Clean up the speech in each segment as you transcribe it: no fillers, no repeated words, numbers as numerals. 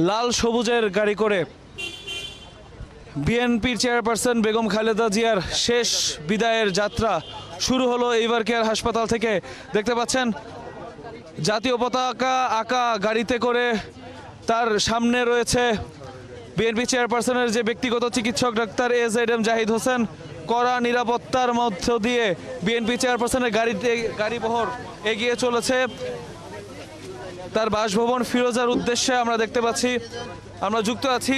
লাল সবুজের গাড়ি করে বিএনপির চেয়ারপারসন বেগম খালেদা জিয়ার শেষ বিদায়ের যাত্রা শুরু হলো এভার কেয়ার হাসপাতাল থেকে। দেখতে পাচ্ছেন জাতীয় পতাকা আঁকা গাড়িতে করে তার সামনে রয়েছে বিএনপি চেয়ারপারসনের যে ব্যক্তিগত চিকিৎসক ডাক্তার AZM জাহিদ হোসেন। কড়া নিরাপত্তার মধ্য দিয়ে বিএনপি চেয়ারপারসনের গাড়িবহর এগিয়ে চলেছে তার বাসভবন ফিরোজার উদ্দেশ্যে। আমরা দেখতে পাচ্ছি, আমরা যুক্ত আছি,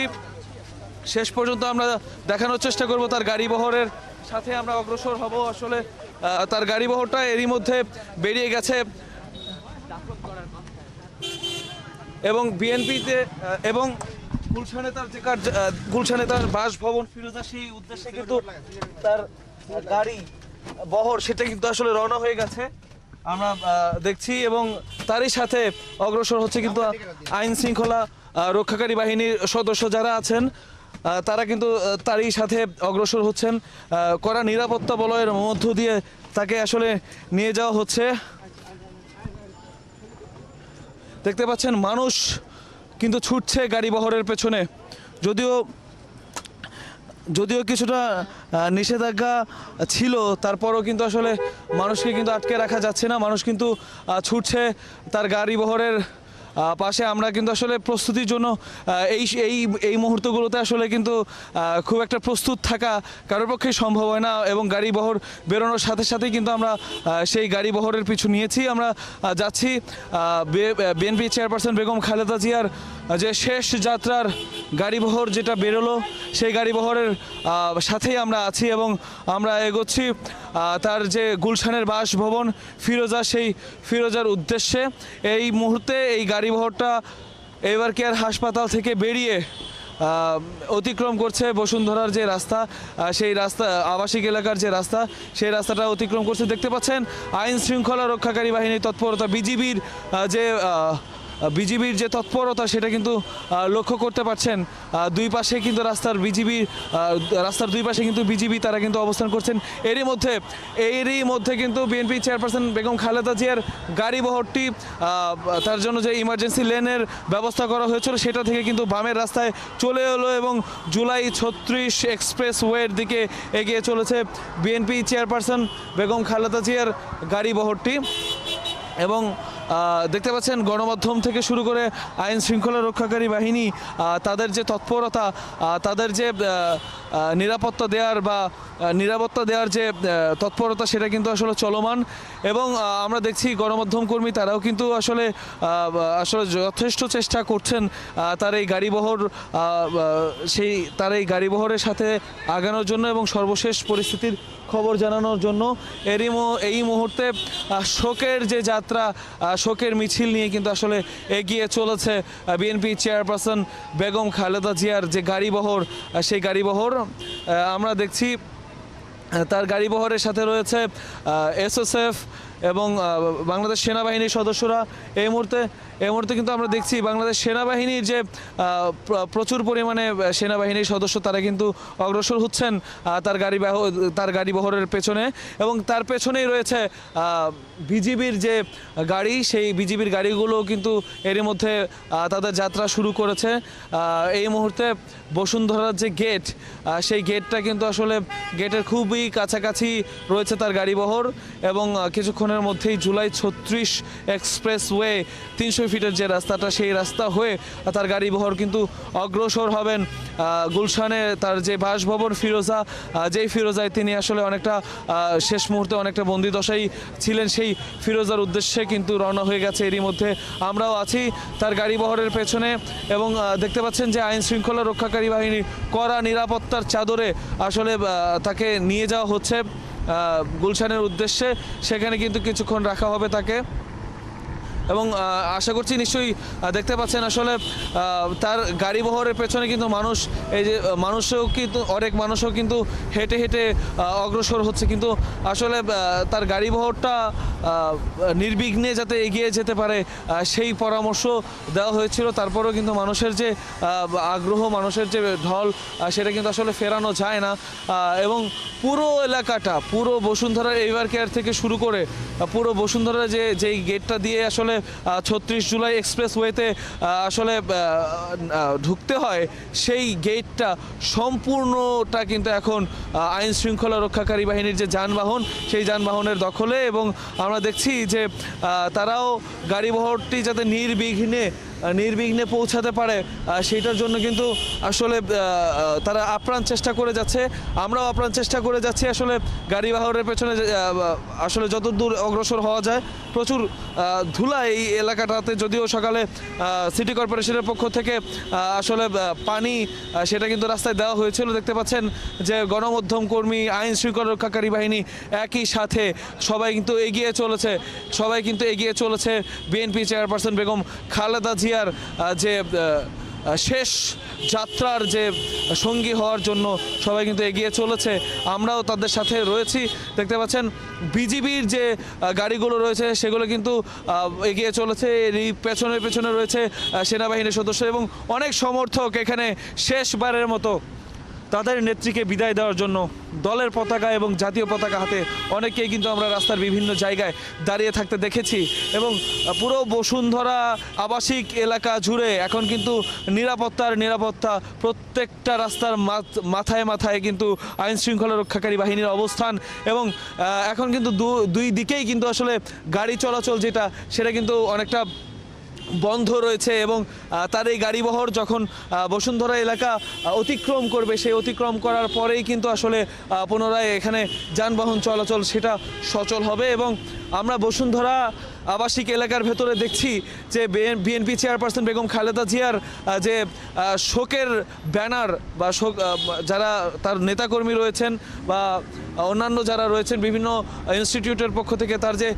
শেষ পর্যন্ত আমরা দেখানোর চেষ্টা করব তার গাড়িবহরের সাথে আমরা অগ্রসর হব। আসলে তার গাড়িবহরটা এরই মধ্যে বেরিয়ে গেছে এবং বিএনপিতে এবং গুলশানে তার বাসভবন ফিরোজা সেই উদ্দেশ্যে কিন্তু তার গাড়ি বহর সেটা কিন্তু আসলে রওনা হয়ে গেছে আমরা দেখছি। এবং তারই সাথে অগ্রসর হচ্ছে কিন্তু আইন শৃঙ্খলা রক্ষাকারী বাহিনীর সদস্য যারা আছেন তারা কিন্তু তারই সাথে অগ্রসর হচ্ছেন। কড়া নিরাপত্তা বলয়ের মধ্য দিয়ে তাকে আসলে নিয়ে যাওয়া হচ্ছে। দেখতে পাচ্ছেন মানুষ কিন্তু ছুটছে গাড়িবহরের পেছনে। যদিও কিছুটা নিষেধাজ্ঞা ছিল, তারপরও কিন্তু আসলে মানুষকে কিন্তু আটকে রাখা যাচ্ছে না। মানুষ কিন্তু ছুটছে তার গাড়িবহরের পাশে। আমরা কিন্তু আসলে প্রস্তুতির জন্য এই মুহূর্তগুলোতে আসলে কিন্তু খুব একটা প্রস্তুত থাকা কারোর পক্ষে সম্ভব হয় না এবং গাড়িবহর বেরোনোর সাথে সাথেই কিন্তু আমরা সেই গাড়িবহরের পিছু নিয়েছি। আমরা যাচ্ছি বিএনপি চেয়ারপারসন বেগম খালেদা জিয়ার যে শেষ যাত্রার গাড়িবহর যেটা বেরোলো সেই গাড়িবহরের সাথেই আমরা আছি এবং আমরা এগোচ্ছি তার যে গুলশানের বাসভবন ফিরোজা সেই ফিরোজার উদ্দেশ্যে। এই মুহূর্তে এই গাড়িবহরটা এভার কেয়ার হাসপাতাল থেকে বেরিয়ে অতিক্রম করছে বসুন্ধরার যে রাস্তা, সেই রাস্তা আবাসিক এলাকার যে রাস্তা, সেই রাস্তাটা অতিক্রম করছে। দেখতে পাচ্ছেন আইন শৃঙ্খলা রক্ষাকারী বাহিনীর তৎপরতা, বিজিবির যে তৎপরতা সেটা কিন্তু লক্ষ্য করতে পারছেন। দুই পাশে কিন্তু রাস্তার দুই পাশে কিন্তু বিজিবি তারা কিন্তু অবস্থান করছেন। এরই মধ্যে কিন্তু বিএনপি চেয়ারপারসন বেগম খালেদা জিয়ার গাড়িবহরটি তার জন্য যে ইমার্জেন্সি লেনের ব্যবস্থা করা হয়েছিল সেটা থেকে কিন্তু বামের রাস্তায় চলে এলো এবং জুলাই 36 এক্সপ্রেস ওয়ের দিকে এগিয়ে চলেছে বিএনপি চেয়ারপারসন বেগম খালেদা জিয়ার গাড়িবহরটি। এবং দেখতে পাচ্ছেন গণমাধ্যম থেকে শুরু করে আইন শৃঙ্খলা রক্ষাকারী বাহিনী তাদের যে তৎপরতা, তাদের যে নিরাপত্তা দেওয়ার যে তৎপরতা সেটা কিন্তু আসলে চলমান। এবং আমরা দেখছি গণমাধ্যম কর্মী তারাও কিন্তু আসলে যথেষ্ট চেষ্টা করছেন তার এই গাড়িবহরের সাথে আগানোর জন্য এবং সর্বশেষ পরিস্থিতির খবর জানানোর জন্য। এই মুহূর্তে শোকের যে যাত্রা, শোকের মিছিল নিয়ে কিন্তু আসলে এগিয়ে চলেছে বিএনপি চেয়ারপারসন বেগম খালেদা জিয়ার যে গাড়িবহর, সেই গাড়িবহর আমরা দেখছি তার গাড়িবহরের সাথে রয়েছে SSF এবং বাংলাদেশ সেনাবাহিনীর সদস্যরা। এই মুহূর্তে কিন্তু আমরা দেখছি বাংলাদেশ সেনাবাহিনীর যে প্রচুর পরিমাণে সেনাবাহিনীর সদস্য তারা কিন্তু অগ্রসর হচ্ছেন তার গাড়িবহরের পেছনে এবং তার পেছনেই রয়েছে বিজিবির যে গাড়ি, সেই বিজিবির গাড়িগুলো কিন্তু এরই মধ্যে তাদের যাত্রা শুরু করেছে। এই মুহূর্তে বসুন্ধরার যে গেট, সেই গেটটা কিন্তু আসলে গেটের খুবই কাছাকাছি রয়েছে তার গাড়িবহর এবং কিছুক্ষণের মধ্যেই জুলাই 36 এক্সপ্রেসওয়ে 300 ফিটের যে রাস্তাটা, সেই রাস্তা হয়ে তার গাড়িবহর কিন্তু অগ্রসর হবেন গুলশানে তার যে বাসভবন ফিরোজা, যেই ফিরোজায় তিনি আসলে অনেকটা শেষ মুহূর্তে অনেকটা বন্দিদশায় ছিলেন, সেই ফিরোজার উদ্দেশ্যে কিন্তু রওনা হয়ে গেছে। এরই মধ্যে আমরাও আছি তার গাড়িবহরের পেছনে এবং দেখতে পাচ্ছেন যে আইন শৃঙ্খলা রক্ষাকারী বাহিনী কড়া নিরাপত্তার চাদরে আসলে তাকে নিয়ে যাওয়া হচ্ছে গুলশানের উদ্দেশ্যে। সেখানে কিন্তু কিছুক্ষণ রাখা হবে তাকে এবং আশা করছি নিশ্চয়ই দেখতে পাচ্ছেন আসলে তার গাড়িবহরের পেছনে কিন্তু অনেক মানুষও কিন্তু হেঁটে হেঁটে অগ্রসর হচ্ছে। কিন্তু আসলে তার গাড়িবহরটা নির্বিঘ্নে যাতে এগিয়ে যেতে পারে সেই পরামর্শ দেওয়া হয়েছিল। তারপরেও কিন্তু মানুষের যে আগ্রহ, মানুষের যে ঢল, সেটা কিন্তু আসলে ফেরানো যায় না এবং পুরো এলাকাটা, পুরো বসুন্ধরার এভার কেয়ার থেকে শুরু করে পুরো বসুন্ধরা যেই গেটটা দিয়ে আসলে আসলে 36 জুলাই এক্সপ্রেসওয়েতে আসলে ঢুকতে হয়, সেই গেটটা সম্পূর্ণটা কিন্তু এখন আইন শৃঙ্খলা রক্ষাকারী বাহিনীর যে যানবাহন, সেই যানবাহনের দখলে। এবং আমরা দেখছি যে তারাও গাড়িবহরটি যাতে নির্বিঘ্নে পৌঁছাতে পারে সেইটার জন্য কিন্তু আসলে তারা আপ্রাণ চেষ্টা করে যাচ্ছে। আমরাও আপ্রাণ চেষ্টা করে যাচ্ছি আসলে গাড়িবহরের পেছনে আসলে যতদূর অগ্রসর হওয়া যায়। প্রচুর ধুলা এই এলাকাটাতে, যদিও সকালে সিটি কর্পোরেশনের পক্ষ থেকে আসলে পানি সেটা কিন্তু রাস্তায় দেওয়া হয়েছিল। দেখতে পাচ্ছেন যে গণমাধ্যম কর্মী, আইন শৃঙ্খলা রক্ষাকারী বাহিনী একই সাথে সবাই কিন্তু এগিয়ে চলেছে বিএনপি চেয়ারপারসন বেগম খালেদা জিয়ার যে শেষ যাত্রার যে সঙ্গী হওয়ার জন্য সবাই কিন্তু এগিয়ে চলেছে। আমরাও তাদের সাথে রয়েছি। দেখতে পাচ্ছেন বিজিবির যে গাড়িগুলো রয়েছে সেগুলো কিন্তু এগিয়ে চলেছে। এই পেছনে রয়েছে সেনাবাহিনীর সদস্য এবং অনেক সমর্থক এখানে শেষবারের মতো তাদের নেত্রীকে বিদায় দেওয়ার জন্য দলের পতাকা এবং জাতীয় পতাকা হাতে অনেকেই কিন্তু আমরা রাস্তার বিভিন্ন জায়গায় দাঁড়িয়ে থাকতে দেখেছি। এবং পুরো বসুন্ধরা আবাসিক এলাকা জুড়ে এখন কিন্তু নিরাপত্তা প্রত্যেকটা রাস্তার মাথায় কিন্তু আইন শৃঙ্খলা রক্ষাকারী বাহিনীর অবস্থান। এবং এখন কিন্তু দুই দিকেই কিন্তু আসলে গাড়ি চলাচল সেটা কিন্তু অনেকটা বন্ধ রয়েছে। এবং তার এই গাড়িবহর যখন বসুন্ধরা এলাকা অতিক্রম করবে, সেই অতিক্রম করার পরেই কিন্তু আসলে পুনরায় এখানে যানবাহন চলাচল সেটা সচল হবে। এবং আমরা বসুন্ধরা আবাসিক এলাকার ভেতরে দেখছি যে বিএনপি চেয়ারপারসন বেগম খালেদা জিয়ার যে শোকের ব্যানার বা যারা তার নেতাকর্মী রয়েছেন বা অন্যান্য যারা রয়েছেন বিভিন্ন ইনস্টিটিউটের পক্ষ থেকে তার যে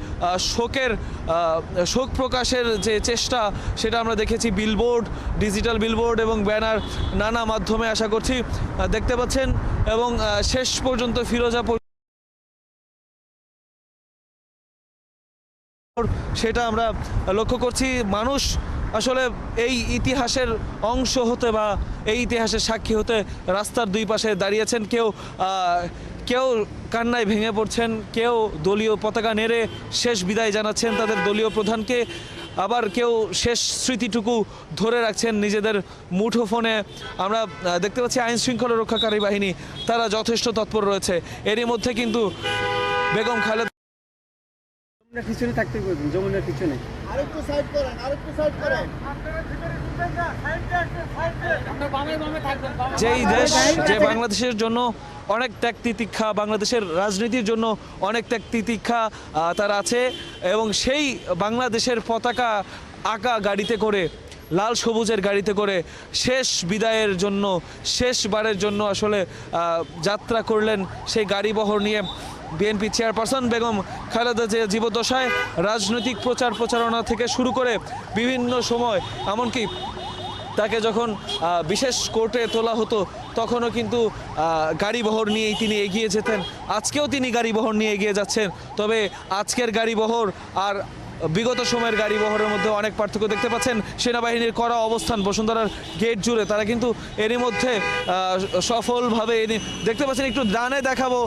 শোক প্রকাশের যে চেষ্টা সেটা আমরা দেখেছি। ডিজিটাল বিলবোর্ড এবং ব্যানার নানা মাধ্যমে আশা করছি দেখতে পাচ্ছেন। এবং শেষ পর্যন্ত ফিরোজা সেটা আমরা লক্ষ্য করছি। মানুষ আসলে এই ইতিহাসের অংশ হতে বা এই ইতিহাসের সাক্ষী হতে রাস্তার দুই পাশে দাঁড়িয়েছেন। কেউ কান্নায় ভেঙে পড়ছেন, কেউ দলীয় পতাকা নেড়ে শেষ বিদায় জানাচ্ছেন তাদের দলীয় প্রধানকে, আবার কেউ শেষ স্মৃতিটুকু ধরে রাখছেন নিজেদের মুঠোফোনে। আমরা দেখতে পাচ্ছি আইন শৃঙ্খলা রক্ষাকারী বাহিনী তারা যথেষ্ট তৎপর রয়েছে। এরই মধ্যে কিন্তু বেগম খালেদা পিছনে থাকতে বলবেন, যমুনার পিছনে আরেকটু সাইড করেন। যেই দেশ যে বাংলাদেশের জন্য অনেক ত্যাগ তিতিক্ষা, বাংলাদেশের রাজনীতির জন্য অনেক ত্যাগ তিতিক্ষা তার আছে। এবং সেই বাংলাদেশের পতাকা আঁকা গাড়িতে করে, লাল সবুজের গাড়িতে করে শেষ বিদায়ের জন্য, শেষবারের জন্য আসলে যাত্রা করলেন সেই গাড়িবহর নিয়ে বিএনপি চেয়ারপারসন বেগম খালেদা জিয়া। জীবদ্দশায় রাজনৈতিক প্রচারণা থেকে শুরু করে বিভিন্ন সময়, এমনকি তাকে যখন বিশেষ কোর্টে তোলা হতো তখনও কিন্তু গাড়িবহর নিয়েই তিনি এগিয়ে যেতেন। আজকেও তিনি গাড়িবহর নিয়ে এগিয়ে যাচ্ছেন। তবে আজকের গাড়িবহর আর বিগত সময়ের গাড়িবহরের মধ্যে অনেক পার্থক্য দেখতে পাচ্ছেন। সেনাবাহিনীর কড়া অবস্থান বসুন্ধরার গেট জুড়ে, তারা কিন্তু এরই মধ্যে সফলভাবে দেখতে পাচ্ছেন। একটু ডানে দেখাবো,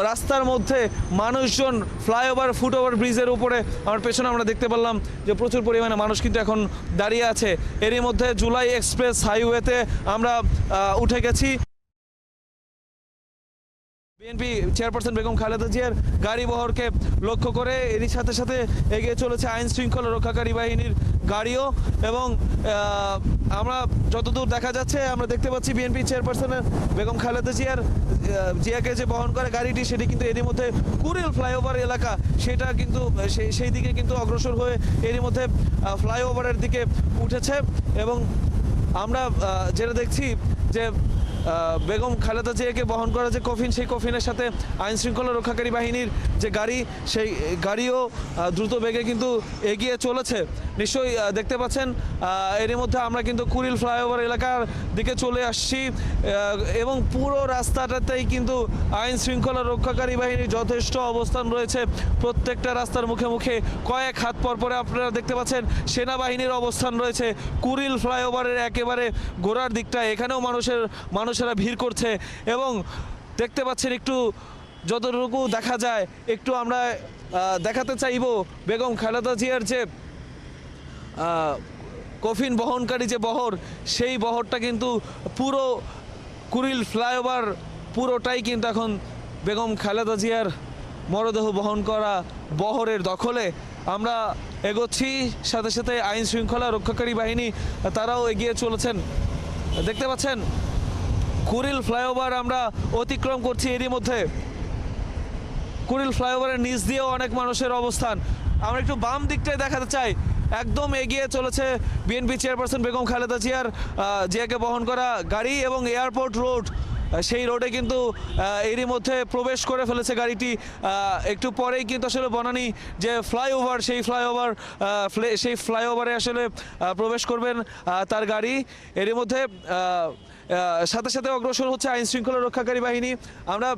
রাস্তার মধ্যে মানুষজন ফ্লাইওভার ফুটওভার ব্রিজের উপরে আমার পেছনে আমরা দেখতে পারলাম যে প্রচুর পরিমাণে মানুষ কিন্তু এখন দাঁড়িয়ে আছে। এরই মধ্যে জুলাই এক্সপ্রেস হাইওয়েতে আমরা উঠে গেছি। বিএনপি চেয়ারপারসন বেগম খালেদা জিয়ার গাড়িবহরকে লক্ষ্য করে এরই সাথে এগিয়ে চলেছে আইন শৃঙ্খলা রক্ষাকারী বাহিনীর গাড়িও। এবং আমরা যতদূর দেখা যাচ্ছে আমরা দেখতে পাচ্ছি বিএনপি চেয়ারপারসনের বেগম খালেদা জিয়াকে যে বহন করে গাড়িটি, সেটি কিন্তু এরই মধ্যে কুড়িল ফ্লাইওভার এলাকা, সেটা কিন্তু সেই দিকে কিন্তু অগ্রসর হয়ে এরই মধ্যে ফ্লাইওভারের দিকে উঠেছে। এবং আমরা যেটা দেখছি যে বেগম খালেদা জিয়াকে বহন করা যে কফিন, সেই কফিনের সাথে আইন শৃঙ্খলা রক্ষাকারী বাহিনীর যে গাড়ি, সেই গাড়িও দ্রুত বেগে কিন্তু এগিয়ে চলেছে। নিশ্চয়ই দেখতে পাচ্ছেন এরই মধ্যে আমরা কিন্তু কুড়িল ফ্লাইওভার এলাকার দিকে চলে আসছি। এবং পুরো রাস্তাটাতেই কিন্তু আইন শৃঙ্খলা রক্ষাকারী বাহিনীর যথেষ্ট অবস্থান রয়েছে। প্রত্যেকটা রাস্তার মুখে কয়েক হাত পরে আপনারা দেখতে পাচ্ছেন সেনাবাহিনীর অবস্থান রয়েছে। কুড়িল ফ্লাইওভারের একেবারে গোড়ার দিকটায় এখানেও মানুষেরা ভিড় করছে। এবং দেখতে পাচ্ছেন একটু যতটুকু দেখা যায়, একটু আমরা দেখাতে চাইবো বেগম খালেদা জিয়ার যে কফিন বহনকারী যে বহর, সেই বহরটা কিন্তু পুরো কুড়িল ফ্লাইওভার পুরোটাই কিন্তু এখন বেগম খালেদা জিয়ার মরদেহ বহন করা বহরের দখলে। আমরা এগোচ্ছি, সাথে সাথে আইন শৃঙ্খলা রক্ষাকারী বাহিনী তারাও এগিয়ে চলেছেন। দেখতে পাচ্ছেন কুড়িল ফ্লাইওভার আমরা অতিক্রম করছি, এরই মধ্যে কুড়িল ফ্লাইওভারের নিচ দিয়েও অনেক মানুষের অবস্থান। আমরা একটু বাম দিকটায় দেখাতে চাই, একদম এগিয়ে চলেছে বিএনপি চেয়ারপারসন বেগম খালেদা জিয়াকে বহন করা গাড়ি এবং এয়ারপোর্ট রোড, সেই রোডে কিন্তু এরই মধ্যে প্রবেশ করে ফেলেছে গাড়িটি। একটু পরেই কিন্তু আসলে বনানী যে ফ্লাইওভার, সেই ফ্লাইওভারে আসলে প্রবেশ করবেন তার গাড়ি। এরই মধ্যে সাথে সাথে অগ্রসর হচ্ছে আইন শৃঙ্খলা রক্ষাকারী বাহিনী। আমরা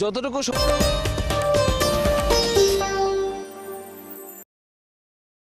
যতটুকু